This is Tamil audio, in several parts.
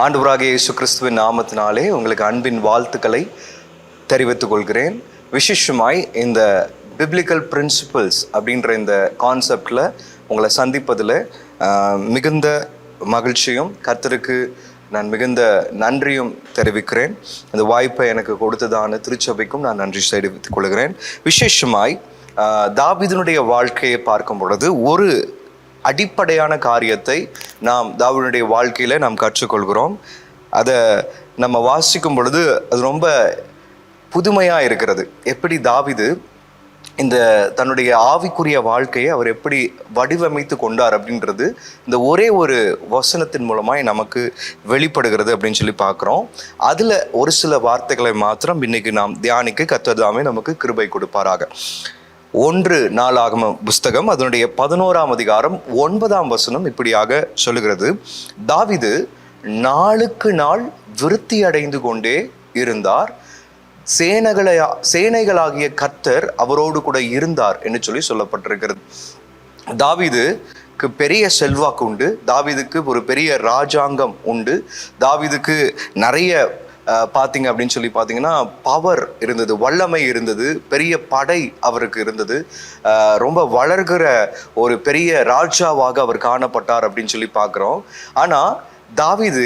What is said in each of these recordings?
ஆண்டவராகிய இயேசு கிறிஸ்துவின் நாமத்தினாலே உங்களுக்கு அன்பின் வாழ்த்துக்களை தெரிவித்துக் கொள்கிறேன். விசேஷமாய் இந்த பிப்ளிக்கல் பிரின்சிபல்ஸ் அப்படின்ற இந்த கான்செப்டில் உங்களை சந்திப்பதில் மிகுந்த மகிழ்ச்சியும் கர்த்தருக்கு நான் மிகுந்த நன்றியும் தெரிவிக்கிறேன். இந்த வாய்ப்பை எனக்கு கொடுத்ததான திருச்சபைக்கும் நான் நன்றி தெரிவித்துக் கொள்கிறேன். விசேஷமாய் தாவீதினுடைய வாழ்க்கையை பார்க்கும் பொழுது ஒரு அடிப்படையான காரியத்தை நாம் தாவீதுடைய வாழ்க்கையில் நாம் கற்றுக்கொள்கிறோம். அதை நம்ம வாசிக்கும் பொழுது அது ரொம்ப புதுமையாக இருக்கிறது. எப்படி தாவீது இந்த தன்னுடைய ஆவிக்குரிய வாழ்க்கையை அவர் எப்படி வடிவமைத்து கொண்டார் அப்படின்றது இந்த ஒரே ஒரு வசனத்தின் மூலமாக நமக்கு வெளிப்படுகிறது அப்படின்னு சொல்லி பார்க்குறோம். அதில் ஒரு சில வார்த்தைகளை மாத்திரம் இன்னைக்கு நாம் தியானிக்க கர்த்தர் தாமே நமக்கு கிருபை கொடுப்பாராக. 1 நாளாகமம் புஸ்தகம் அதனுடைய 11ஆம் அதிகாரம் 9ஆம் வசனம் இப்படியாக சொல்லுகிறது. தாவீது நாளுக்கு நாள் விருத்தி அடைந்து கொண்டே இருந்தார், சேனைகளாகிய கர்த்தர் அவரோடு கூட இருந்தார் என்று சொல்லி சொல்லப்பட்டிருக்கிறது. தாவீதுக்கு பெரிய செல்வாக்கு உண்டு, தாவீதுக்கு ஒரு பெரிய ராஜாங்கம் உண்டு, தாவீதுக்கு நிறைய பார்த்தீங்க அப்படின்னு சொல்லி பார்த்தீங்கன்னா பவர் இருந்தது, வல்லமை இருந்தது, பெரிய படை அவருக்கு இருந்தது, ரொம்ப வளர்கிற ஒரு பெரிய ராஜாவாக அவர் காணப்பட்டார் அப்படின்னு சொல்லி பார்க்குறோம். ஆனால் தாவீது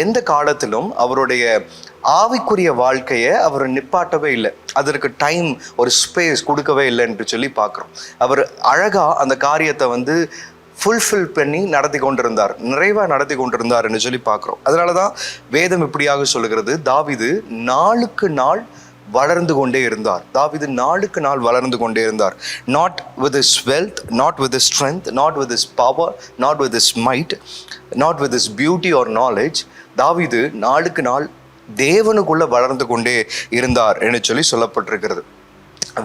எந்த காலத்திலும் அவருடைய ஆவிக்குரிய வாழ்க்கையை அவர் நிப்பாட்டவே இல்லை, அதற்கு டைம் ஒரு ஸ்பேஸ் கொடுக்கவே இல்லை என்று சொல்லி பார்க்குறோம். அவர் அழகாக அந்த காரியத்தை ஃபுல்ஃபில் பண்ணி நடத்தி கொண்டிருந்தார், நிறைவாக நடத்தி கொண்டிருந்தார் என்று சொல்லி பார்க்குறோம். அதனால தான் வேதம் இப்படியாக சொல்லுகிறது, தாவீது நாளுக்கு நாள் வளர்ந்து கொண்டே இருந்தார். தாவீது நாளுக்கு நாள் வளர்ந்து கொண்டே இருந்தார். Not with his wealth, not with his strength, not with his power, not with his might, not with his beauty or knowledge. தாவீது நாளுக்கு நாள் தேவனுக்குள்ள வளர்ந்து கொண்டே இருந்தார் என்று சொல்லி சொல்லப்பட்டிருக்கிறது.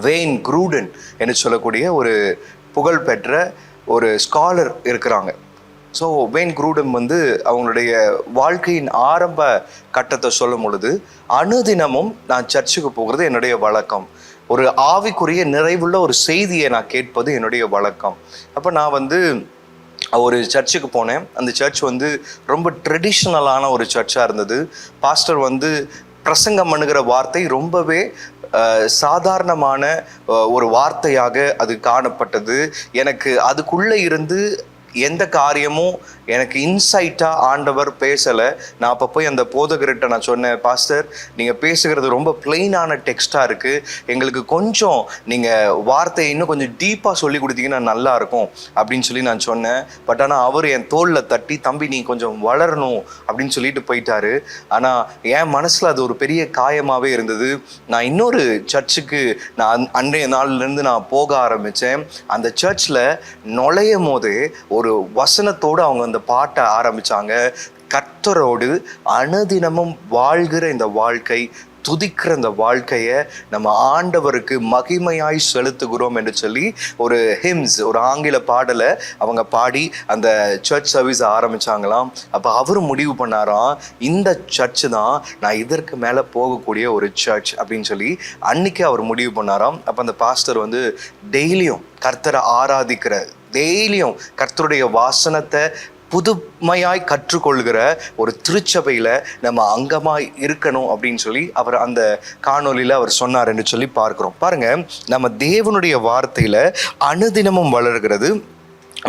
வெயின் க்ரூடன் என்று சொல்லக்கூடிய ஒரு புகழ்பெற்ற ஒரு ஸ்காலர் இருக்கிறாங்க. ஸோ வெயின் க்ரூடன் அவங்களுடைய வாழ்க்கையின் ஆரம்ப கட்டத்தை சொல்லும் பொழுது, அனுதினமும் நான் சர்ச்சுக்கு போகிறது என்னுடைய வழக்கம், ஒரு ஆவிக்குரிய நிறைவுள்ள ஒரு செய்தியை நான் கேட்பது என்னுடைய வழக்கம். அப்போ நான் ஒரு சர்ச்சுக்கு போனேன். அந்த சர்ச் ரொம்ப ட்ரெடிஷ்னலான ஒரு சர்ச்சாக இருந்தது. பாஸ்டர் பிரசங்கம் பண்ணுகிற வார்த்தை ரொம்பவே சாதாரணமான ஒரு வார்த்தையாக அது காணப்பட்டது. எனக்கு அதுக்குள்ளே இருந்து எந்த காரியமும் எனக்கு இன்சைட்டாக ஆண்டவர் பேசலை. நான் அப்போ போய் அந்த போதகர்கிட்ட நான் சொன்னேன், பாஸ்டர் நீங்கள் பேசுகிறது ரொம்ப பிளெயினான டெக்ஸ்டாக இருக்குது, எங்களுக்கு கொஞ்சம் நீங்கள் வார்த்தையை இன்னும் கொஞ்சம் டீப்பாக சொல்லி கொடுத்தீங்கன்னா நல்லாயிருக்கும் அப்படின்னு சொல்லி நான் சொன்னேன். பட் ஆனால் அவர் என் தோளில் தட்டி, தம்பி நீ கொஞ்சம் வளரணும் அப்படின்னு சொல்லிட்டு போயிட்டாரு. ஆனால் என் மனசில் அது ஒரு பெரிய காயமாகவே இருந்தது. நான் இன்னொரு சர்ச்சுக்கு நான் அன்றைய நாள்லேருந்து நான் போக ஆரம்பித்தேன். அந்த சர்ச்சில் நுழையும் போதே ஒரு வசனத்தோடு அவங்க அந்த பாட்டை ஆரம்பிச்சாங்க. கர்த்தரோடு அனுதினமும் வாழ்கிற இந்த வாழ்க்கை, துதிக்கிற இந்த வாழ்க்கையை நம்ம ஆண்டவருக்கு மகிமையாய் செலுத்துகிறோம் என்று சொல்லி ஒரு ஹிம்ஸ், ஒரு ஆங்கில பாடலை அவங்க பாடி அந்த சர்ச் சர்வீஸை ஆரம்பிச்சாங்களாம். அப்போ அவர் முடிவு பண்ணாராம், இந்த சர்ச்சு தான் நான் இதற்கு மேலே போகக்கூடிய ஒரு சர்ச் அப்படின்னு சொல்லி அன்னைக்கு அவர் முடிவு பண்ணாராம். அப்போ அந்த பாஸ்டர் டெய்லியும் கர்த்தரை ஆராதிக்கிற, டெய்லியும் கர்த்தருடைய வாசனத்தை புதுமையாய் கற்றுக்கொள்கிற ஒரு திருச்சபையில் நம்ம அங்கமாய் இருக்கணும் அப்படின்னு சொல்லி அவர் அந்த காணொலியில் அவர் சொன்னார் என்று சொல்லி பார்க்குறோம். பாருங்கள், நம்ம தேவனுடைய வார்த்தையில் அனுதினமும் வளர்கிறது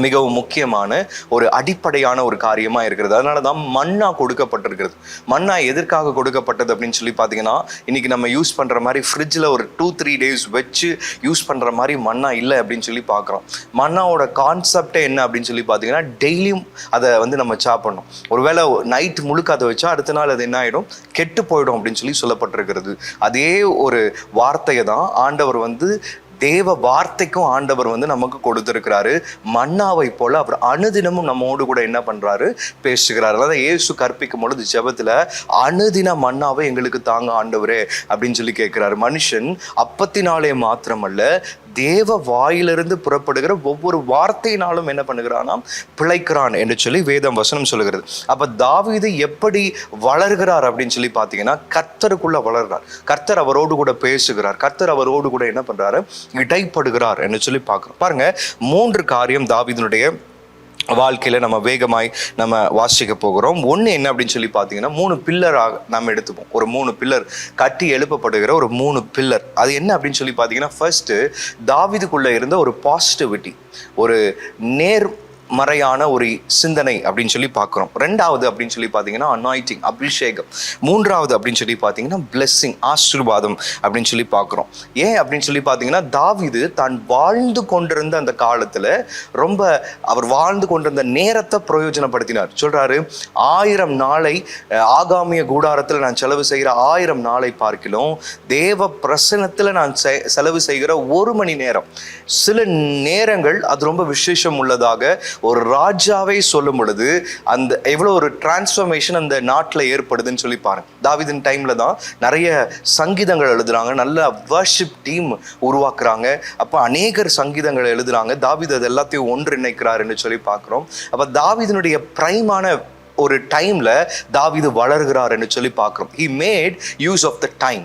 மிகவும் முக்கியமான ஒரு அடிப்படையான ஒரு காரியமாக இருக்கிறது. அதனால தான் மன்னா கொடுக்கப்பட்டிருக்கிறது. மன்னா எதற்காக கொடுக்கப்பட்டது அப்படின்னு சொல்லி பார்த்தீங்கன்னா, இன்றைக்கி நம்ம யூஸ் பண்ணுற மாதிரி ஃப்ரிட்ஜில் ஒரு 2-3 days வச்சு யூஸ் பண்ணுற மாதிரி மன்னா இல்லை அப்படின்னு சொல்லி பார்க்குறோம். மன்னாவோட கான்செப்டே என்ன அப்படின்னு சொல்லி பார்த்தீங்கன்னா, டெய்லியும் அதை நம்ம சாப்பிடணும். ஒருவேளை நைட் முழுக்க அதை வச்சா அடுத்த நாள் அது என்ன ஆகிடும், கெட்டு போயிடும் அப்படின்னு சொல்லி சொல்லப்பட்டிருக்கிறது. அதே ஒரு வார்த்தையை தான் ஆண்டவர் தேவ வார்த்தைக்கும் ஆண்டவர் நமக்கு கொடுத்திருக்கிறாரு. மன்னாவை போல அவர் அனுதினமும் நம்மோடு கூட என்ன பண்றாரு, பேசுகிறார். அதாவது இயேசு கற்பிக்கும் பொழுது ஜெபத்துல அனுதின மன்னாவை எங்களுக்கு தாங்க ஆண்டவரே அப்படின்னு சொல்லி கேட்கிறாரு. மனுஷன் அப்பத்தினாலே மாத்திரமல்ல, தேவ வாயிலிருந்து புறப்படுகிற ஒவ்வொரு வார்த்தையினாலும் என்ன பண்ணுகிறானா, பிழைக்கிறான் என்று சொல்லி வேதம் வசனம் சொல்லுகிறது. அப்ப தாவீது எப்படி வளர்கிறார் அப்படின்னு சொல்லி பார்த்தீங்கன்னா, கர்த்தருக்குள்ள வளர்கிறார். கர்த்தர் அவரோடு கூட பேசுகிறார். கர்த்தர் அவரோடு கூட என்ன பண்றாரு, இடைப்படுகிறார் என்று சொல்லி பார்க்கிறோம். பாருங்க, 3 காரியம் தாவீதினுடைய வாழ்க்கையில நம்ம வேகமாய் நம்ம வாசிக்க போகிறோம். ஒன்று என்ன அப்படின்னு சொல்லி பார்த்தீங்கன்னா, 3 பில்லராக நம்ம எடுத்துப்போம். ஒரு 3 பில்லர் கட்டி எழுப்பப்படுகிற ஒரு 3 பில்லர். அது என்ன அப்படின்னு சொல்லி பார்த்தீங்கன்னா, ஃபர்ஸ்ட் தாவீதுக்குள்ள இருந்த ஒரு பாசிட்டிவிட்டி, ஒரு நேர்மறையான ஒரு சிந்தனை அப்படின்னு சொல்லி பார்க்குறோம். 2வது அப்படின்னு சொல்லி பார்த்தீங்கன்னா அனாயிட்டிங், அபிஷேகம். 3வது அப்படின்னு சொல்லி பார்த்தீங்கன்னா பிளெஸ்ஸிங், ஆசீர்வாதம் அப்படின்னு சொல்லி பார்க்குறோம். ஏன் அப்படின்னு சொல்லி பார்த்தீங்கன்னா, தாவீது தான் வாழ்ந்து கொண்டிருந்த அந்த காலத்தில் ரொம்ப அவர் வாழ்ந்து கொண்டிருந்த நேரத்தை பிரயோஜனப்படுத்தினார். சொல்றாரு, 1000 நாளை ஆகாமிய கூடாரத்தில் நான் செலவு செய்கிற 1000 நாளை பார்க்கிலும் தேவ பிரசனத்தில் நான் செலவு செய்கிற 1 மணி நேரம். சில நேரங்கள் அது ரொம்ப விசேஷம் உள்ளதாக ஒரு ராஜாவை சொல்லும் பொழுது அந்த எவ்வளோ ஒரு டிரான்ஸ்ஃபர்மேஷன் அந்த நாட்டில் ஏற்படுதுன்னு சொல்லி பாருங்க. தாவீதின் டைம்ல தான் நிறைய சங்கீதங்கள் எழுதுறாங்க, நல்ல வர்ஷிப் டீம் உருவாக்குறாங்க. அப்போ அநேகர் சங்கீதங்கள் எழுதுறாங்க. தாவீது அது எல்லாத்தையும் ஒன்றிணைக்கிறாருன்னு சொல்லி பார்க்குறோம். அப்போ தாவீதினுடைய பிரைமான ஒரு டைம்ல தாவீது வளர்கிறாருன்னு சொல்லி பார்க்குறோம். He made use of the time.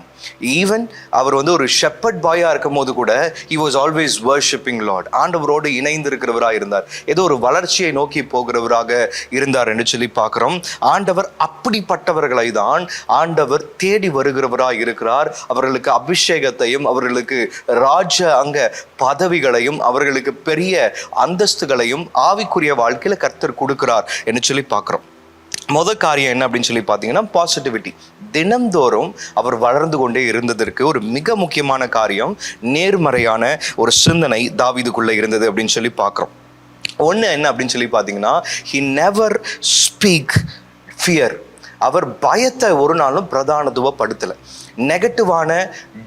Even அவர் ஒரு ஷெப்பர்ட் பாயா இருக்கும் போது கூட he was always worshiping Lord. ஆண்டவரோடு இணைந்து இருக்கிறவராக இருந்தார். ஏதோ ஒரு வளர்ச்சியை நோக்கி போகிறவராக இருந்தார் என்று சொல்லி பார்க்கிறோம். ஆண்டவர் அப்படிப்பட்டவர்களை தான் ஆண்டவர் தேடி வருகிறவராக இருக்கிறார். அவர்களுக்கு அபிஷேகத்தையும் அவர்களுக்கு ராஜ அங்க பதவிகளையும் அவர்களுக்கு பெரிய அந்தஸ்துகளையும் ஆவிக்குரிய வாழ்க்கையில கர்த்தர் கொடுக்கிறார் என்று சொல்லி பார்க்கிறோம். முதல் காரியம் என்ன அப்படின்னு சொல்லி பார்த்தீங்கன்னா, பாசிட்டிவிட்டி. தினம்தோறும் அவர் வளர்ந்து கொண்டே இருந்ததற்கு ஒரு மிக முக்கியமான காரியம் நேர்மறையான ஒரு சிந்தனை தாவீதுக்குள்ள இருந்தது அப்படின்னு சொல்லி பார்க்குறோம். ஒன்று என்ன அப்படின்னு சொல்லி பார்த்தீங்கன்னா, he never speak fear. அவர் பயத்தை ஒரு நாளும் பிரதானத்துவப்படுத்தலை. நெகட்டிவான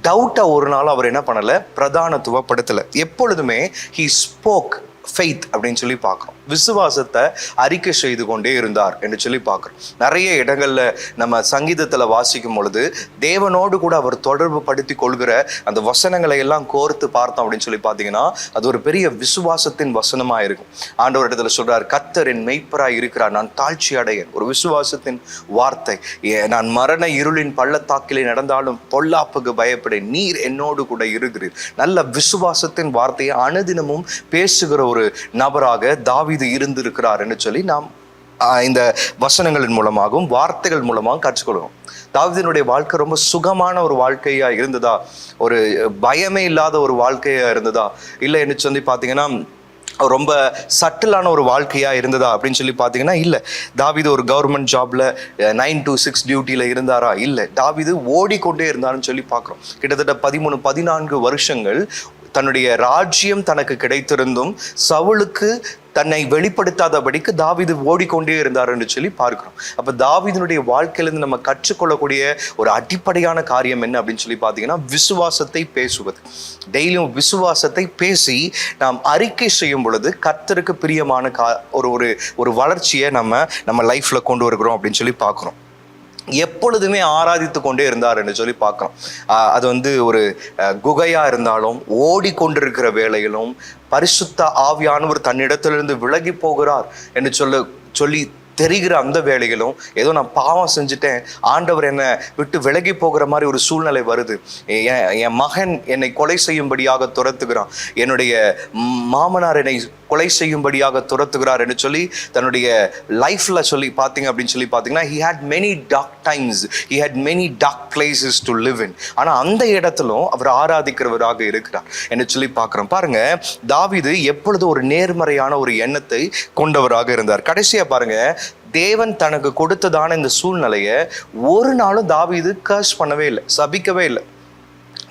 டவுட்டை ஒரு நாளும் அவர் என்ன பண்ணலை, பிரதானத்துவப்படுத்தலை. எப்பொழுதுமே he spoke faith அப்படின்னு சொல்லி பார்க்குறோம். விசுவாசத்தை அறிக்கை செய்து கொண்டே இருந்தார் என்று சொல்லி பார்க்குறோம். நிறைய இடங்கள்ல நம்ம சங்கீதத்தில் வாசிக்கும் பொழுது தேவனோடு கூட அவர் தொடர்பு படுத்தி கொள்கிற அந்த வசனங்களை எல்லாம் கோர்த்து பார்த்தோம் அப்படின்னு சொல்லி பார்த்தீங்கன்னா, அது ஒரு பெரிய விசுவாசத்தின் வசனமா இருக்கும். ஆண்டவர் இடத்துல சொல்றார், கர்த்தர் என் மெய்ப்பராய் இருக்கிறார், நான் தாழ்ச்சி அடையேன். ஒரு விசுவாசத்தின் வார்த்தை. நான் மரண இருளின் பள்ளத்தாக்கிலே நடந்தாலும் பொல்லாப்புக்கு பயப்படேன், நீர் என்னோடு கூட இருக்கிறீர். நல்ல விசுவாசத்தின் வார்த்தையை அனுதினமும் பேசுகிற ஒரு நபராக தாவீது இருந்திருக்கிறார் என்று சொல்லி நாம் இந்த வசனங்களின் மூலமாகவும் வார்த்தைகள் மூலமாகவும் கற்றுக்கொள்வோம். தாவீதினுடைய வாழ்க்கை ரொம்ப சுகமான ஒரு வாழ்க்கையா இருந்ததா, ஒரு பயமே இல்லாத ஒரு வாழ்க்கையா இருந்ததா, இல்லை என்று சொல்லி பார்த்தீங்கன்னா ரொம்ப சட்டிலான ஒரு வாழ்க்கையா இருந்ததா அப்படின்னு சொல்லி பார்த்தீங்கன்னா இல்லை. தாவீது ஒரு கவர்மெண்ட் ஜாப்ல 9 to 6 டியூட்டியில இருந்தாரா? இல்லை. தாவீது ஓடிக்கொண்டே இருந்தாருன்னு சொல்லி பார்க்குறோம். கிட்டத்தட்ட 13-14 வருஷங்கள் தன்னுடைய ராஜ்யம் தனக்கு கிடைத்திருந்தும் சவுலுக்கு தன்னை வெளிப்படுத்தாதபடிக்கு தாவீது ஓடிக்கொண்டே இருந்தார் என்று சொல்லி பார்க்கிறோம். அப்ப தாவீதினுடைய வாழ்க்கையிலிருந்து நம்ம கற்றுக்கொள்ளக்கூடிய ஒரு அடிப்படையான காரியம் என்ன அப்படின்னு சொல்லி பார்த்தீங்கன்னா, விசுவாசத்தை பேசுவது. டெய்லியும் விசுவாசத்தை பேசி நாம் அறிக்கை செய்யும் பொழுது கர்த்தருக்கு பிரியமான ஒரு வளர்ச்சியை நம்ம லைஃப்ல கொண்டு வருகிறோம் அப்படின்னு சொல்லி பார்க்கிறோம். எப்பொழுதுமே ஆராதித்து கொண்டே இருந்தார் என்று சொல்லி பார்க்கிறோம். அது ஒரு குகையா இருந்தாலும் ஓடிக்கொண்டிருக்கிற வேளையிலும் பரிசுத்த ஆவியானவர் தன்னிடத்திலிருந்து விலகி போகிறார் என்று சொல்லி தெரிகிற அந்த வேளைகளும் ஏதோ நான் பாவம் செஞ்சுட்டேன், ஆண்டவர் என்னை விட்டு விலகி போகிற மாதிரி ஒரு சூழ்நிலை வருது, என் மகன் என்னை கொலை செய்யும்படியாக துரத்துகிறான், என்னுடைய மாமனார் என்னை கொலை செய்யும்படியாக துரத்துகிறார் என்று சொல்லி தன்னுடைய லைஃப்ல சொல்லி பார்த்தீங்க அப்படின்னு சொல்லி பார்த்தீங்கன்னா, he had many dark times, he had many dark places to live in. ஆனால் அந்த இடத்திலும் அவர் ஆராதிக்கிறவராக இருக்கிறார் என்று சொல்லி பார்க்குறோம். பாருங்க, தாவீது எப்பொழுது ஒரு நேர்மறையான ஒரு எண்ணத்தை கொண்டவராக இருந்தார். கடைசியா பாருங்க, தேவன் தனக்கு கொடுத்ததான இந்த சூழ்நிலையை ஒரு நாளும் தாவீது கர்ஸ் பண்ணவே இல்லை, சபிக்கவே இல்லை.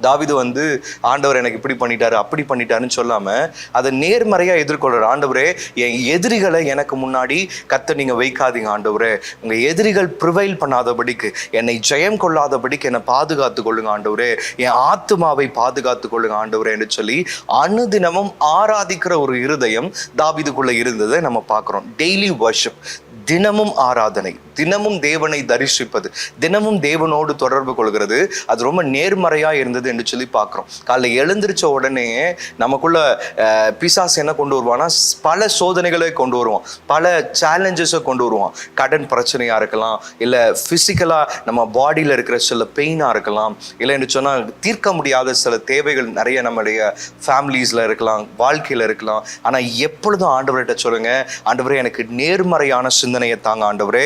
தாவீது ஆண்டவர் எனக்கு இப்படி பண்ணிட்டாரு அப்படி பண்ணிட்டாருன்னு சொல்லாம அதை நேர்மறையா எதிர்கொள்றாரு. ஆண்டவரே, என் எதிரிகளை எனக்கு முன்னாடி கர்த்தர் நீங்க வைக்காதீங்க ஆண்டவரே, உங்க எதிரிகள் ப்ரிவைல் பண்ணாதபடிக்கு, என்னை ஜெயம் கொள்ளாதபடிக்கு என்னை பாதுகாத்து கொள்ளுங்க ஆண்டவரே, என் ஆத்துமாவை பாதுகாத்து கொள்ளுங்க ஆண்டவரே என்று சொல்லி அனுதினமும் ஆராதிக்கிற ஒரு இருதயம் தாவீதுக்குள்ள இருந்ததை நம்ம பார்க்கிறோம். டெய்லி வர்ஷிப், தினமும் ஆராதனை, தினமும் தேவனை தரிசிப்பது, தினமும் தேவனோடு தொடர்பு கொள்கிறது, அது ரொம்ப நேர்மறையா இருந்தது என்று சொல்லி பார்க்கிறோம். காலைல எழுந்திரிச்ச உடனே நமக்குள்ள பிசாசு என்ன கொண்டு வருவான்னா பல சோதனைகளை கொண்டு வருவான், பல சேலஞ்சஸை கொண்டு வருவான். கடன் பிரச்சனையா இருக்கலாம், இல்ல பிசிக்கலா நம்ம பாடியில இருக்கிற சில பெயினா இருக்கலாம், இல்லைன்னு சொன்னா தீர்க்க முடியாத சில தேவைகள் நிறைய நம்முடைய ஃபேமிலிஸ்ல இருக்கலாம், வாழ்க்கையில இருக்கலாம். ஆனா எப்பொழுதும் ஆண்டவர்கிட்ட சொல்லுங்க, ஆண்டவரே எனக்கு நேர்மறையான சிந்தனையை தாங்க ஆண்டவரே.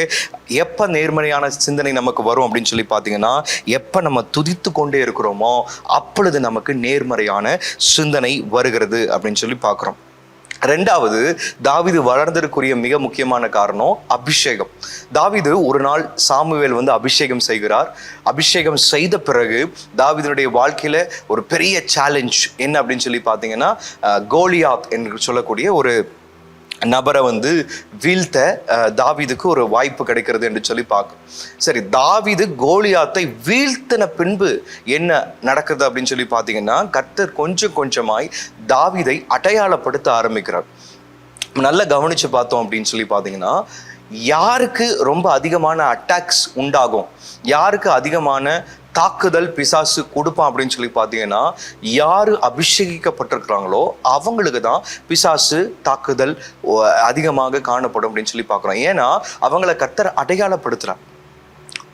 எப்ப நேர்மறையான சிந்தனை நமக்கு வரும் அப்படின்னு சொல்லி பார்த்தீங்கன்னா, எப்ப நம்ம துதித்து கொண்டே இருக்கிறோமோ அப்பொழுது நமக்கு நேர்மறையான சிந்தனை வருகிறது அப்படின்னு சொல்லி பார்க்கிறோம். ரெண்டாவது, தாவீது வளர்ந்ததற்குரிய மிக முக்கியமான காரணம் அபிஷேகம். தாவீது ஒரு நாள் சாமுவேல் அபிஷேகம் செய்கிறார். அபிஷேகம் செய்த பிறகு தாவீதுடைய வாழ்க்கையில ஒரு பெரிய சேலஞ்ச் என்ன அப்படின்னு சொல்லி பார்த்தீங்கன்னா, கோலியாத் என்று சொல்லக்கூடிய ஒரு நபரை வீழ்த்த தாவீதுக்கு ஒரு வாய்ப்பு கிடைக்கிறது என்று சொல்லி பார்க்கும். சரி, தாவீது கோலியாத்தை வீழ்த்தின பின்பு என்ன நடக்குது அப்படின்னு சொல்லி பார்த்தீங்கன்னா, கர்த்தர் கொஞ்சம் கொஞ்சமாய் தாவீதை அடையாளப்படுத்த ஆரம்பிக்கிறார். நல்லா கவனிச்சு பார்த்தோம் அப்படின்னு சொல்லி பார்த்தீங்கன்னா, யாருக்கு ரொம்ப அதிகமான அட்டாக்ஸ் உண்டாகும், யாருக்கு அதிகமான தாக்குதல் பிசாசு கொடுப்பான் அப்படின்னு சொல்லி பார்த்தீங்கன்னா, யாரு அபிஷேகிக்கப்பட்டிருக்கிறாங்களோ அவங்களுக்கு தான் பிசாசு தாக்குதல் அதிகமாக காணப்படும் அப்படின்னு சொல்லி பார்க்குறோம். ஏன்னா அவங்கள கர்த்தர் அடையாளப்படுத்துறார்,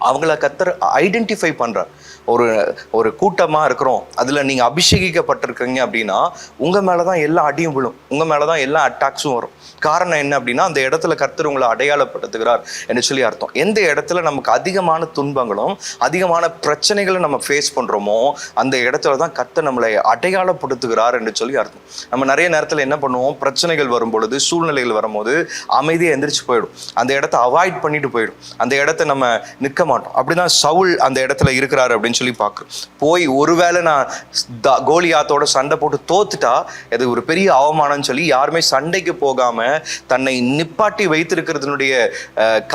அவங்கள கர்த்தர் ஐடென்டிஃபை பண்றார். ஒரு கூட்டமாக இருக்கிறோம், அதில் நீங்கள் அபிஷேகிக்கப்பட்டிருக்கீங்க அப்படின்னா உங்கள் மேலே தான் எல்லா அடியும் விழும், உங்கள் மேலே தான் எல்லா அட்டாக்ஸும் வரும். காரணம் என்ன அப்படின்னா, அந்த இடத்துல கர்த்தர் உங்களை அடையாளப்படுத்துகிறார் என்று சொல்லி அர்த்தம். எந்த இடத்துல நமக்கு அதிகமான துன்பங்களும் அதிகமான பிரச்சனைகளும் நம்ம ஃபேஸ் பண்ணுறோமோ அந்த இடத்துல தான் கர்த்தர் நம்மளை அடையாளப்படுத்துகிறார் என்று சொல்லி அர்த்தம். நம்ம நிறைய நேரத்தில் என்ன பண்ணுவோம், பிரச்சனைகள் வரும் பொழுது, சூழ்நிலைகள் வரும்போது அமைதியாக எந்திரிச்சு போயிடும், அந்த இடத்த அவாய்ட் பண்ணிட்டு போயிடும், அந்த இடத்த நம்ம நிற்க மாட்டோம். அப்படிதான் சவுல் அந்த இடத்துல இருக்கிறாரு அப்படின்னு சொல்லி பார்க்குறோம். போய் ஒருவேளை நான் கோலியாத்தோட சண்டை போட்டு தோத்துட்டா அது ஒரு பெரிய அவமானம்னு சொல்லி யாருமே சண்டைக்கு போகாம தன்னை நிப்பாட்டி வைத்திருக்கிறதுனுடைய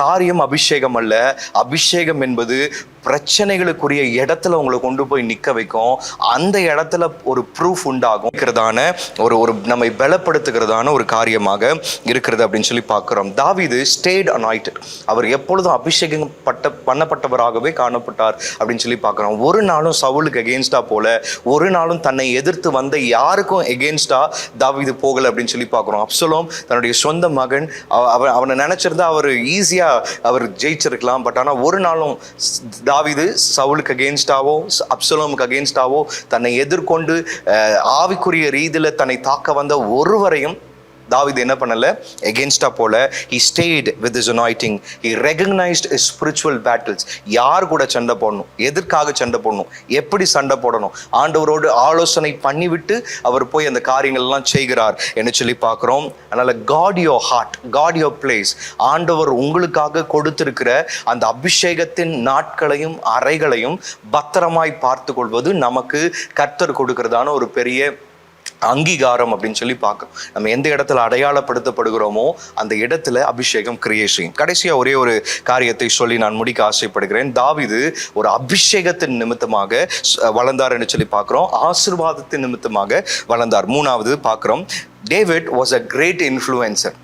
காரியம் அபிஷேகம் அல்ல. அபிஷேகம் என்பது பிரச்சனைகளுக்குரிய இடத்துல உங்களை கொண்டு போய் நிற்க வைக்கும், அந்த இடத்துல ஒரு ப்ரூஃப் உண்டாகும் ஒரு நம்மை பலப்படுத்துகிறதான ஒரு காரியமாக இருக்கிறது அப்படின்னு சொல்லி பார்க்கிறோம். தாவீது ஸ்டேட் அனாயிட்டட், அவர் எப்பொழுதும் அபிஷேகம் பண்ணப்பட்டவராகவே காணப்பட்டார் அப்படின்னு சொல்லி பார்க்கிறோம். ஒரு நாளும் சவுலுக்கு எகெயின்ஸ்டா போல, ஒரு நாளும் தன்னை எதிர்த்து வந்த யாருக்கும் எகெயின்ஸ்டா தாவீது போகல அப்படின்னு சொல்லி பார்க்கிறோம். அப்சலோம் தன்னுடைய சொந்த மகன், அவனை நினைச்சிருந்தா அவர் ஈஸியா அவர் ஜெயிச்சிருக்கலாம். பட் ஆனால் ஒரு நாளும் தாவீது சவுலுக்கு அகெயின்ஸ்டாவோ அப்சலோமுக்கு அகெயின்ஸ்டாவோ தன்னை எதிர்கொண்டு ஆவிக்குரிய ரீதியில தன்னை தாக்க வந்த ஒருவரையும் தாவீது என்ன பண்ணல, எகெயின்ஸ்டா போல. he stayed with his anointing, he recognized his spiritual battles. யார் கூட சண்டை போடணும், எதற்காக சண்டை போடணும், எப்படி சண்டை போடணும், ஆண்டவரோடு ஆலோசனை பண்ணிவிட்டு அவர் போய் அந்த காரியங்கள் எல்லாம் செய்கிறார் என்று சொல்லி பார்க்கிறோம். அதனால guard your heart, guard your place. ஆண்டவர் உங்களுக்காக கொடுத்திருக்கிற அந்த அபிஷேகத்தின் நாட்களையும் அறைகளையும் பத்திரமாய் பார்த்து கொள்வது நமக்கு கர்த்தர் கொடுக்கிறதான ஒரு பெரிய அங்கீகாரம் அப்படின்னு சொல்லி பார்க்கணும். நம்ம எந்த இடத்துல அடையாளப்படுத்தப்படுகிறோமோ அந்த இடத்துல அபிஷேகம் கிரியேஷன். கடைசியா ஒரே ஒரு காரியத்தை சொல்லி நான் முடிக்க ஆசைப்படுகிறேன். தாவீது ஒரு அபிஷேகத்தின் நிமித்தமாக வளர்ந்தார் என்று சொல்லி பார்க்கிறோம், ஆசீர்வாதத்தின் நிமித்தமாக வளர்ந்தார். மூணாவது பார்க்கிறோம், David was a great influencer.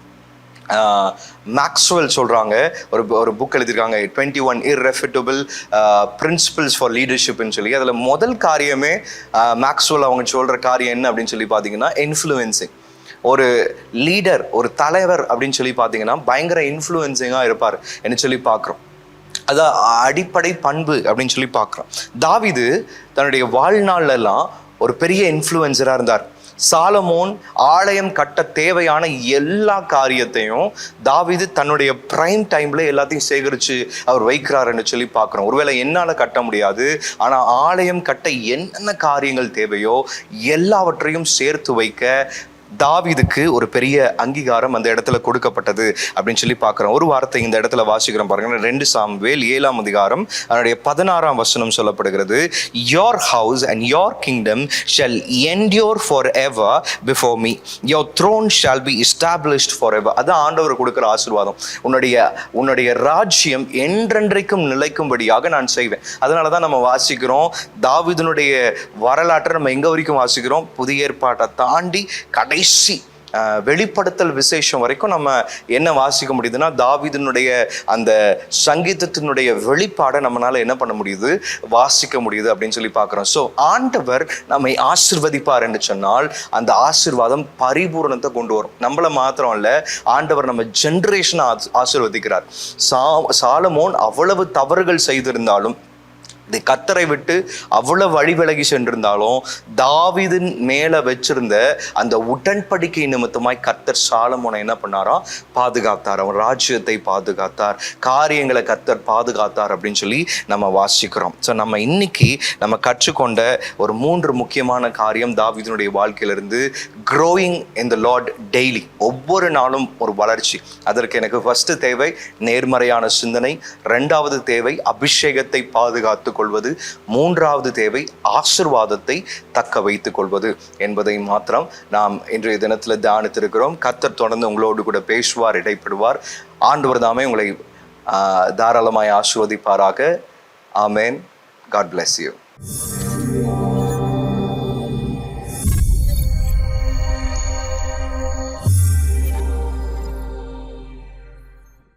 Maxwell சொல்றாங்க, ஒரு புக் எழுதியிருக்காங்க 21 irrefutable principles for leadershipன்னு சொல்லி. அதில் முதல் காரியமே மேக்ஸ்வெல் அவங்க சொல்ற காரியம் என்ன அப்படின்னு சொல்லி பார்த்தீங்கன்னா, இன்ஃப்ளூயன்சிங். ஒரு லீடர், ஒரு தலைவர் அப்படின்னு சொல்லி பார்த்தீங்கன்னா பயங்கர இன்ஃப்ளூயன்சிங்காக இருப்பார் என்று சொல்லி பார்க்குறோம். அதான் அடிப்படை பண்பு அப்படின்னு சொல்லி பார்க்குறோம். தாவீது தன்னுடைய வாழ்நாள்லாம் ஒரு பெரிய இன்ஃப்ளூயன்சராக இருந்தார். சாலமோன் ஆலயம் கட்ட தேவையான எல்லா காரியத்தையும் தாவீது தன்னுடைய பிரைம் டைம்ல எல்லாத்தையும் சேகரித்து அவர் வைக்கிறாருன்னு சொல்லி பார்க்குறோம். ஒருவேளை என்னால் கட்ட முடியாது, ஆனால் ஆலயம் கட்ட என்னென்ன காரியங்கள் தேவையோ எல்லாவற்றையும் சேர்த்து வைக்க தாவீதுக்கு ஒரு பெரிய அங்கீகாரம் அந்த இடத்துல கொடுக்கப்பட்டது அப்படின்னு சொல்லி பார்க்குறோம். ஒரு வார்த்தை இந்த இடத்துல வாசிக்கிறோம் பாருங்க, 2 சாமுவேல் 7ஆம் அதிகாரம் அதனுடைய 16ஆம் வசனம் சொல்லப்படுகிறது. Your house and your kingdom shall endure forever before me. Your throne shall be established forever. அதான் ஆண்டவர் கொடுக்குற ஆசீர்வாதம். உன்னுடைய ராஜ்யம் என்றென்றைக்கும் நிலைக்கும்படியாக நான் செய்வேன். அதனால தான் நம்ம வாசிக்கிறோம், தாவீதுனுடைய வரலாற்றை நம்ம எங்க வரைக்கும் வாசிக்கிறோம், புதிய ஏற்பாட்டை தாண்டி கடைசி வெளிப்படுத்தல் விசேஷம் வரைக்கும் நம்ம என்ன வாசிக்க முடியுதுன்னா, தாவீதினுடைய அந்த சங்கீதத்தினுடைய வெளிப்பாடை நம்மளால என்ன பண்ண முடியுது, வாசிக்க முடியுது அப்படின்னு சொல்லி பார்க்குறோம். ஸோ ஆண்டவர் நம்மை ஆசிர்வதிப்பார் என்று சொன்னால் அந்த ஆசீர்வாதம் பரிபூரணத்தை கொண்டு வரும். நம்மள மாத்திரம் இல்லை, ஆண்டவர் நம்ம ஜென்ரேஷனை ஆசீர்வதிக்கிறார். சாலமோன் அவ்வளவு தவறுகள் செய்திருந்தாலும், கர்த்தரை விட்டு அவ்வளவு வழி விலகி சென்றிருந்தாலும், தாவீதின் மேல வச்சிருந்த அந்த உடன்படிக்கை நிமித்தமாய் கர்த்தர் சாலமோனை என்ன பண்ணாராம், பாதுகாத்தார். அவன் ராஜ்யத்தை பாதுகாத்தார், காரியங்களை கர்த்தர் பாதுகாத்தார் அப்படின்னு சொல்லி நம்ம வாசிக்கிறோம். ஸோ நம்ம இன்னைக்கு நம்ம கற்றுக்கொண்ட ஒரு 3 முக்கியமான காரியம் தாவீதினுடைய வாழ்க்கையிலிருந்து, க்ரோயிங் இன் த லார்ட் டெய்லி, ஒவ்வொரு நாளும் ஒரு வளர்ச்சி. அதற்கு எனக்கு ஃபர்ஸ்ட் தேவை நேர்மறையான சிந்தனை, 2வது தேவை அபிஷேகத்தை பாதுகாத்து கொள்வது, 3வது தேவை ஆசீர்வாதத்தை தக்க வைத்துக் கொள்வது என்பதை மாத்திரம் நாம் இன்றைய தினத்தில் தியானித்திருக்கிறோம். கர்த்தர் தொடர்ந்து உங்களோடு கூட பேசுவார், இடைப்படுவார். ஆண்டவர் தாமே உங்களை தாராளமாய் ஆசீர்வதிப்பாராக. ஆமென். God bless you.